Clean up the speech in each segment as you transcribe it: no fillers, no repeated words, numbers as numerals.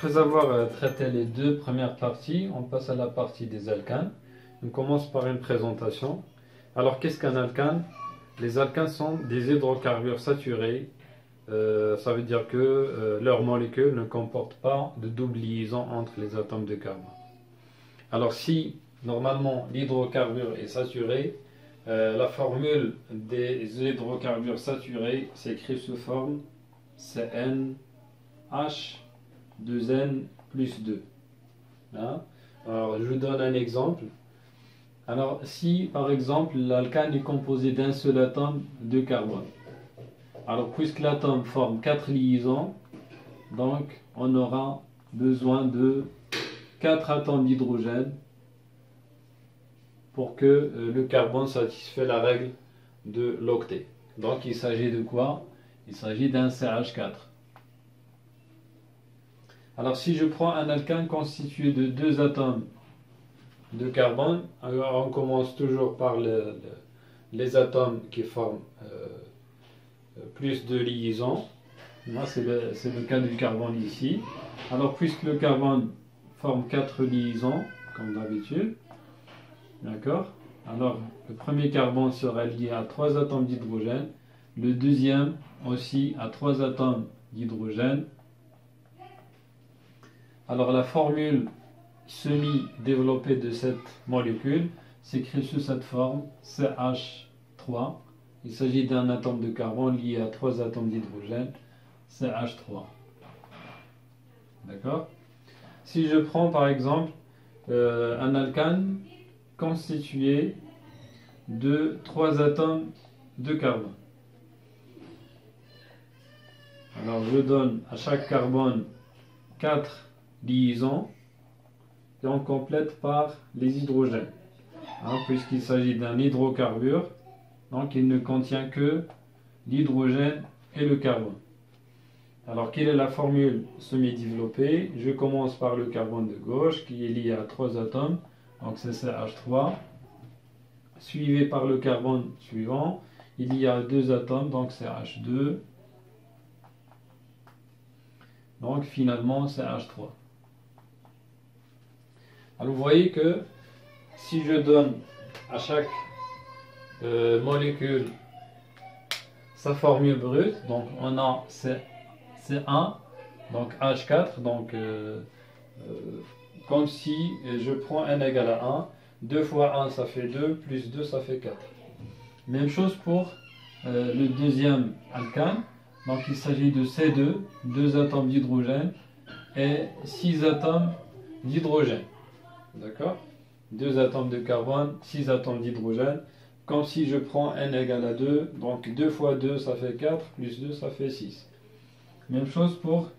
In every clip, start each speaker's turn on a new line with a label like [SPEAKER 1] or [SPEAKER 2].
[SPEAKER 1] Après avoir traité les deux premières parties, on passe à la partie des alcanes. On commence par une présentation. Alors, qu'est-ce qu'un alcane? Les alcanes sont des hydrocarbures saturés. Ça veut dire que leur molécule ne comporte pas de double liaison entre les atomes de carbone. Alors, si normalement l'hydrocarbure est saturé, la formule des hydrocarbures saturés s'écrit sous forme CnH2n plus 2. Hein? Alors, je vous donne un exemple. Alors, si par exemple l'alcane est composé d'un seul atome de carbone, alors puisque l'atome forme 4 liaisons, donc on aura besoin de 4 atomes d'hydrogène pour que le carbone satisfait la règle de l'octet. Donc il s'agit de quoi? Il s'agit d'un CH4. Alors si je prends un alcane constitué de 2 atomes de carbone, alors on commence toujours par les atomes qui forment plus de liaisons. Là c'est le cas du carbone ici. Alors puisque le carbone forme 4 liaisons, comme d'habitude, d'accord? Alors le premier carbone sera lié à 3 atomes d'hydrogène, le deuxième aussi à 3 atomes d'hydrogène. Alors la formule semi-développée de cette molécule s'écrit sous cette forme CH3. Il s'agit d'un atome de carbone lié à 3 atomes d'hydrogène, CH3. D'accord? Si je prends par exemple un alcane constitué de 3 atomes de carbone. Alors je donne à chaque carbone 4 liaisons et on complète par les hydrogènes. Puisqu'il s'agit d'un hydrocarbure, donc il ne contient que l'hydrogène et le carbone. Alors quelle est la formule semi-développée? Je commence par le carbone de gauche qui est lié à 3 atomes, donc c'est CH3, suivi par le carbone suivant, il y a 2 atomes, donc CH2, donc finalement CH3. Alors vous voyez que si je donne à chaque molécule sa formule brute, donc on a C1, donc H4, donc comme si je prends n égale à 1, 2 fois 1 ça fait 2, plus 2 ça fait 4. Même chose pour le deuxième alcane, donc il s'agit de C2, 2 atomes d'hydrogène et 6 atomes d'hydrogène. D'accord? 2 atomes de carbone, 6 atomes d'hydrogène. Comme si je prends n égale à 2, donc 2 fois 2 ça fait 4, plus 2 ça fait 6. Même chose pour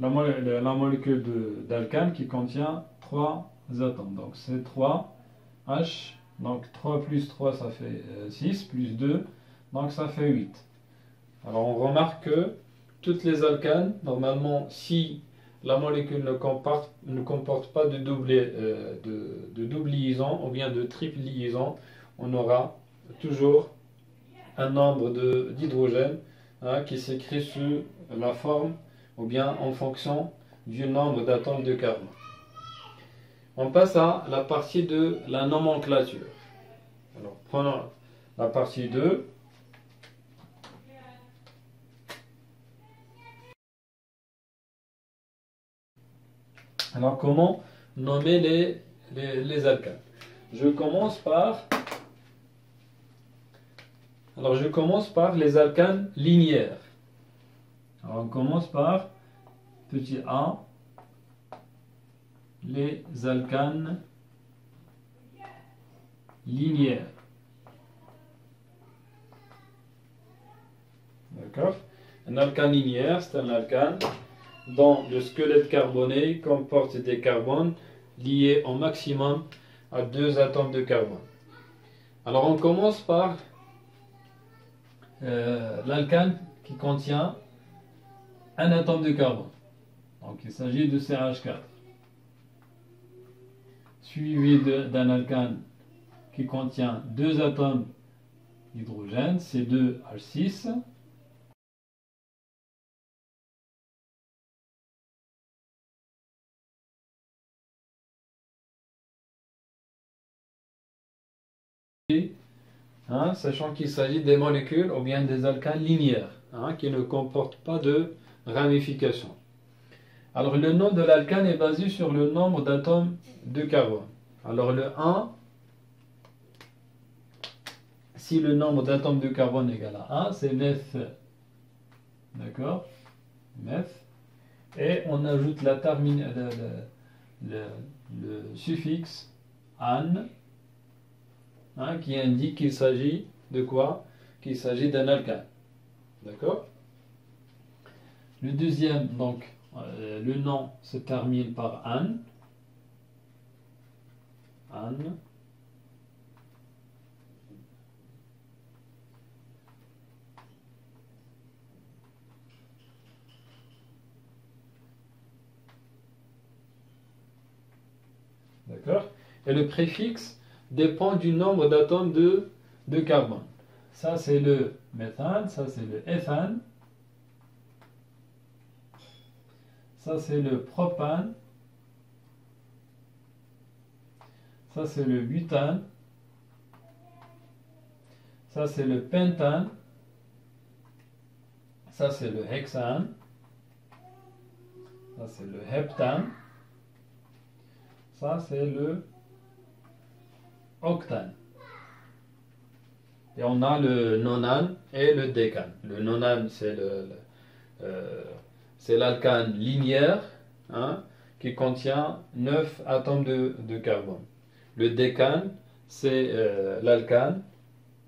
[SPEAKER 1] la molécule d'alcane qui contient 3 atomes. Donc c'est 3H, donc 3 plus 3 ça fait 6, plus 2, donc ça fait 8. Alors on remarque que toutes les alcanes, normalement si la molécule ne comporte pas de double liaison ou bien de triple liaison, on aura toujours un nombre d'hydrogène qui s'écrit sous la forme ou bien en fonction du nombre d'atomes de carbone. On passe à la partie de la nomenclature. Alors prenons la partie 2. Alors comment nommer les alcanes? Je commence par les alcanes linéaires. Alors on commence par petit a, les alcanes linéaires. D'accord? Un alcane linéaire, c'est un alcane dont le squelette carboné comporte des carbones liés au maximum à 2 atomes de carbone. Alors on commence par l'alcane qui contient un atome de carbone. Donc il s'agit de CH4. Suivi d'un alcane qui contient 2 atomes d'hydrogène, C2H6. sachant qu'il s'agit des molécules ou bien des alcanes linéaires, qui ne comportent pas de ramification. Alors le nom de l'alcane est basé sur le nombre d'atomes de carbone. Alors le 1, si le nombre d'atomes de carbone est égal à 1, c'est meth. D'accord? Meth. Et on ajoute le suffixe an, qui indique qu'il s'agit de quoi? Qu'il s'agit d'un alcane. D'accord? Le deuxième, donc, le nom se termine par an. An. D'accord? Et le préfixe dépend du nombre d'atomes de carbone. Ça, c'est le méthane, ça, c'est le éthane. Ça, c'est le propane. Ça, c'est le butane. Ça, c'est le pentane. Ça, c'est le hexane. Ça, c'est le heptane. Ça, c'est le octane. Et on a le nonane et le décane. Le nonane, c'est l'alcane linéaire, qui contient 9 atomes de carbone. Le décane, c'est l'alcane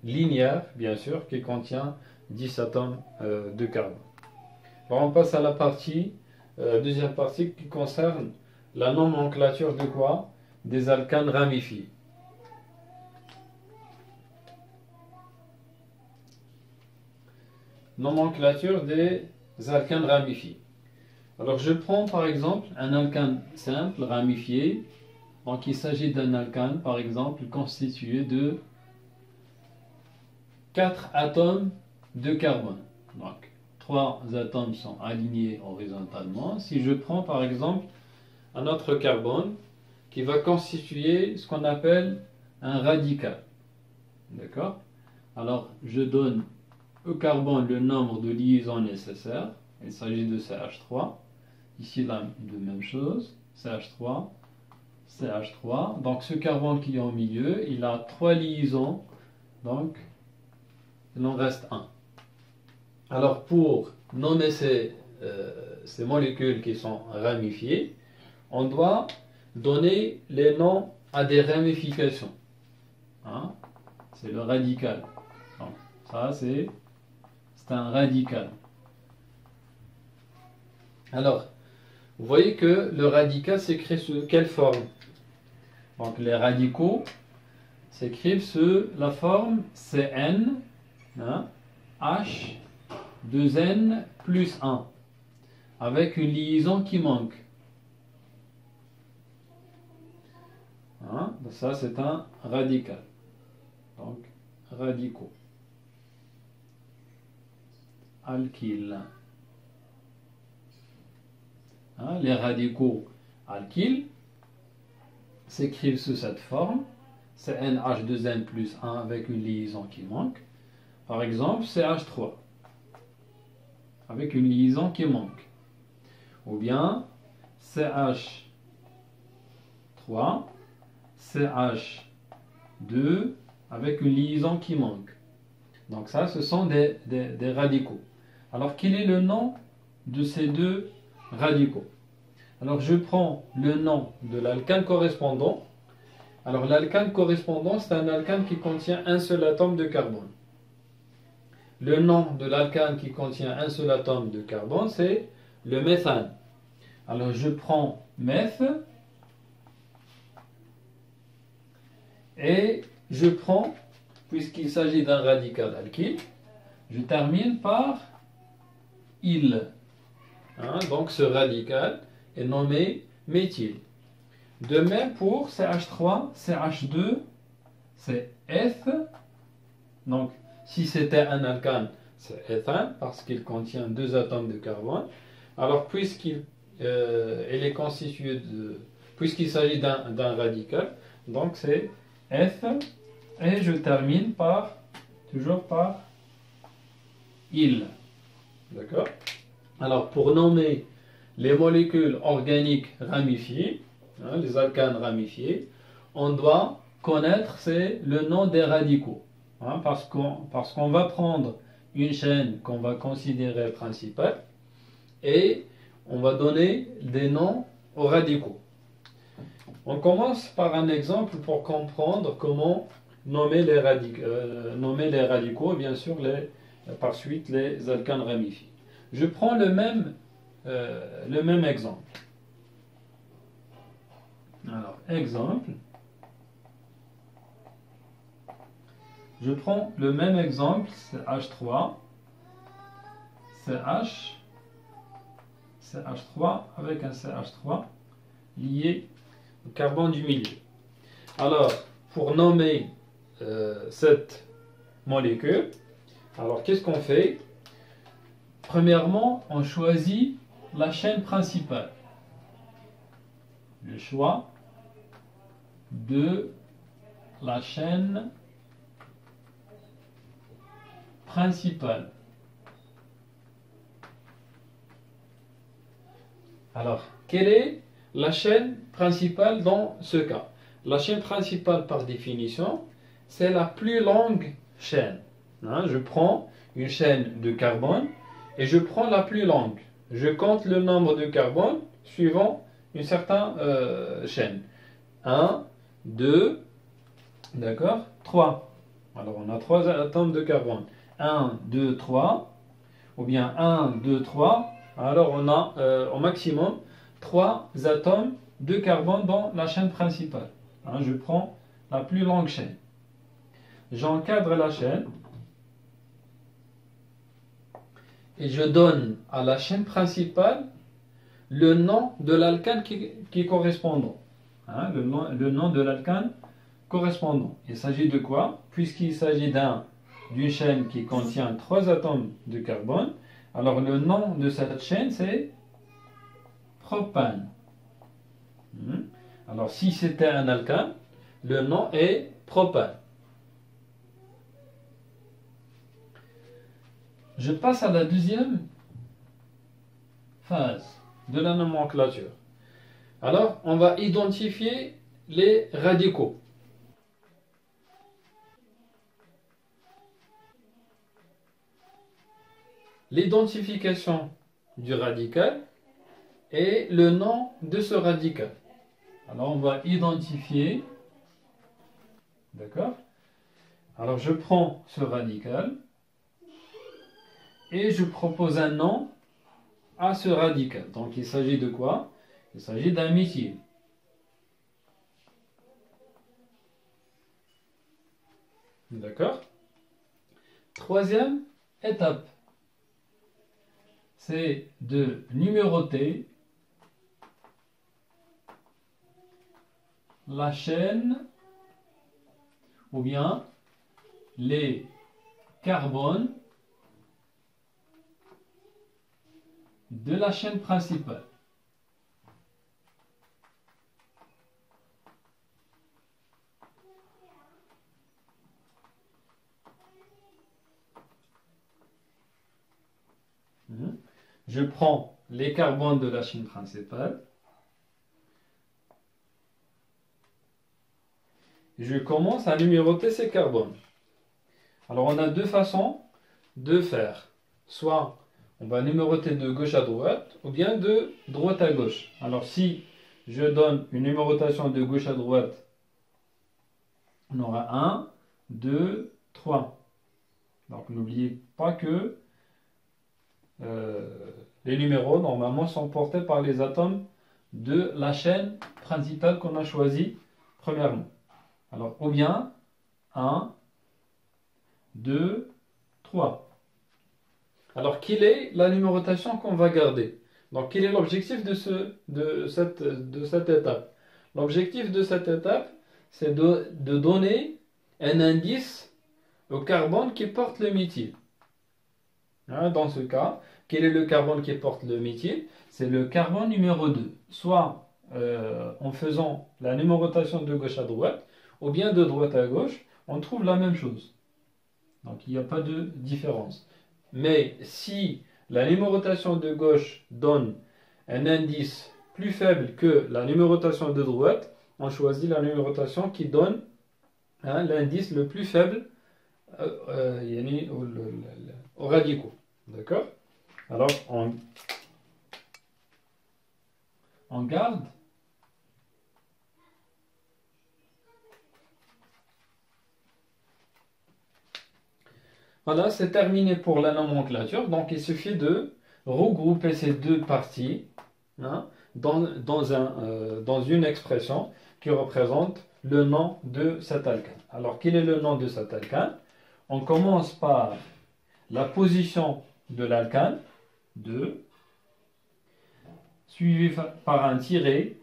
[SPEAKER 1] linéaire, bien sûr, qui contient 10 atomes de carbone. Alors on passe à la deuxième partie qui concerne la nomenclature de quoi? Des alcanes ramifiés. Nomenclature des alcanes ramifiés. Alors je prends par exemple un alcane simple ramifié. Donc il s'agit d'un alcane par exemple constitué de 4 atomes de carbone. Donc 3 atomes sont alignés horizontalement. Si je prends par exemple un autre carbone qui va constituer ce qu'on appelle un radical. D'accord? Alors je donne au carbone le nombre de liaisons nécessaires. Il s'agit de CH3. Ici, la même chose. CH3, CH3. Donc, ce carbone qui est au milieu, il a 3 liaisons. Donc, il en reste 1. Alors, pour nommer ces molécules qui sont ramifiées, on doit donner les noms à des ramifications. C'est le radical. Donc, ça, c'est un radical. Alors, vous voyez que le radical s'écrit sous quelle forme? Donc, les radicaux s'écrivent sous la forme Cn, H, 2N plus 1, avec une liaison qui manque. Ça, c'est un radical. Donc, radicaux. Alkyle. Les radicaux alkyles s'écrivent sous cette forme, CnH2n plus 1 avec une liaison qui manque. Par exemple, CH3 avec une liaison qui manque. Ou bien CH3, CH2 avec une liaison qui manque. Donc ça, ce sont des radicaux. Alors, quel est le nom de ces deux radicaux? Alors, je prends le nom de l'alcane correspondant. Alors, l'alcane correspondant, c'est un alcane qui contient un seul atome de carbone. Le nom de l'alcane qui contient un seul atome de carbone, c'est le méthane. Alors, je prends meth et je prends, puisqu'il s'agit d'un radical alkyle, je termine par il. Donc, ce radical est nommé méthyle. De même pour CH3, CH2, c'est Eth. Donc, si c'était un alcane, c'est éthane, parce qu'il contient 2 atomes de carbone. Alors, puisqu'il est constitué puisqu'il s'agit d'un radical, donc c'est Eth Et je termine par, toujours par il. D'accord? Alors, pour nommer les molécules organiques ramifiées, les alcanes ramifiés, on doit connaître le nom des radicaux. Parce qu'on va prendre une chaîne qu'on va considérer principale et on va donner des noms aux radicaux. On commence par un exemple pour comprendre comment nommer les radicaux, bien sûr par suite les alcanes ramifiés. Je prends le même exemple. Alors, exemple. Je prends le même exemple, c'est H3, CH3 avec un CH3 lié au carbone du milieu. Alors, pour nommer cette molécule, alors qu'est-ce qu'on fait? Premièrement, on choisit la chaîne principale. Le choix de la chaîne principale. Alors, quelle est la chaîne principale dans ce cas? La chaîne principale, par définition, c'est la plus longue chaîne. Je prends une chaîne de carbone et je prends la plus longue. Je compte le nombre de carbone suivant une certaine chaîne. 1, 2, d'accord, 3. Alors, on a 3 atomes de carbone. 1, 2, 3, ou bien 1, 2, 3. Alors, on a au maximum 3 atomes de carbone dans la chaîne principale. Je prends la plus longue chaîne. J'encadre la chaîne et je donne à la chaîne principale le nom de l'alcane qui correspond. Le nom de l'alcane correspondant. Il s'agit de quoi? Puisqu'il s'agit d'une chaîne qui contient 3 atomes de carbone, alors le nom de cette chaîne c'est propane. Alors si c'était un alcane, le nom est propane. Je passe à la deuxième phase de la nomenclature. Alors, on va identifier les radicaux. L'identification du radical et le nom de ce radical. Alors, on va identifier. D'accord? Alors, je prends ce radical et je propose un nom à ce radical. Donc, il s'agit de quoi? Il s'agit d'un méthyle. D'accord? Troisième étape, c'est de numéroter la chaîne ou bien les carbones de la chaîne principale. Je prends les carbones de la chaîne principale. Je commence à numéroter ces carbones. Alors on a deux façons de faire. Soit on va numéroter de gauche à droite ou bien de droite à gauche. Alors si je donne une numérotation de gauche à droite, on aura 1, 2, 3. Donc n'oubliez pas que les numéros normalement sont portés par les atomes de la chaîne principale qu'on a choisie premièrement. Alors ou bien 1, 2, 3. Alors quelle est la numérotation qu'on va garder? Donc quel est l'objectif de cette étape? L'objectif de cette étape, c'est de donner un indice au carbone qui porte le méthyle. Dans ce cas, quel est le carbone qui porte le méthyle? C'est le carbone numéro 2. Soit en faisant la numérotation de gauche à droite, ou bien de droite à gauche, on trouve la même chose. Donc il n'y a pas de différence. Mais si la numérotation de gauche donne un indice plus faible que la numérotation de droite, on choisit la numérotation qui donne l'indice le plus faible aux radicaux. D'accord? Alors on garde. Voilà, c'est terminé pour la nomenclature. Donc, il suffit de regrouper ces deux parties dans une expression qui représente le nom de cet alkane. Alors, quel est le nom de cet alkane? On commence par la position de l'alkane, 2, suivi par un tiret,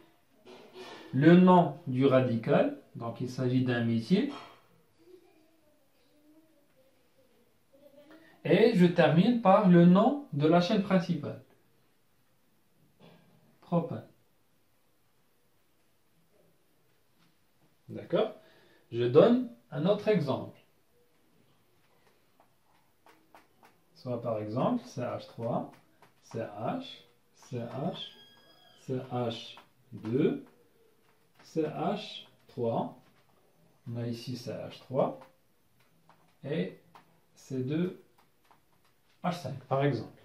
[SPEAKER 1] le nom du radical, donc il s'agit d'un méthyle, et je termine par le nom de la chaîne principale, propane. D'accord? Je donne un autre exemple. Soit par exemple CH3, CH, CH, CH2, CH3. On a ici CH3 et C2H5 par exemple.